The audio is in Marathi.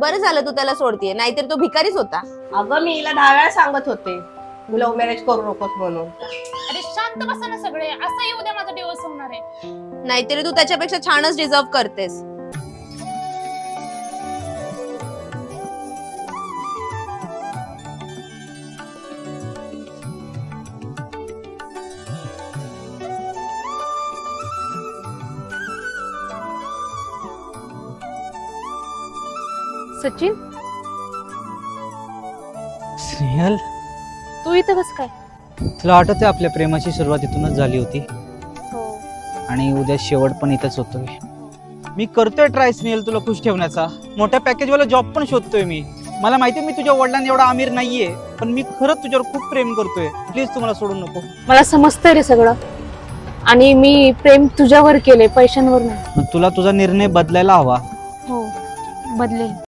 बरं झालं तू त्याला सोडतीये, नाहीतर तो भिकारीच होता. अगं मी हिला 10 वेळा सांगत होते लव्ह मॅरेज करू नकोस म्हणून. अरे शांत बसा ना सगळे, असंही उद्या माझा दिवस होणार आहे. नाहीतरी तू त्याच्यापेक्षा छानच डिझर्व करतेस. सचिन, स्नेहल, तू इथं कस काय? तुला आठवते आपल्या प्रेमाची सुरुवात इथूनच झाली होती हो. आणि उद्या शेवट पण इथंच होतोय. मी करतोय ट्राय स्नेहल तुला खुश ठेवण्याचा. मोठ्या पॅकेजवाला जॉब पण शोधतोय मी. मला माहितीये मी तुझ्या वडिलांना एवढा आमिर नाहीये, पण मी खरंच तुझ्यावर खूप प्रेम करतोय. प्लीज तुम्हाला सोडून नको. मला समजतंय रे सगळं, आणि मी प्रेम तुझ्यावर केले, पैशांवर नाही. तुला तुझा निर्णय बदलायला हवा. हो, बदलेल.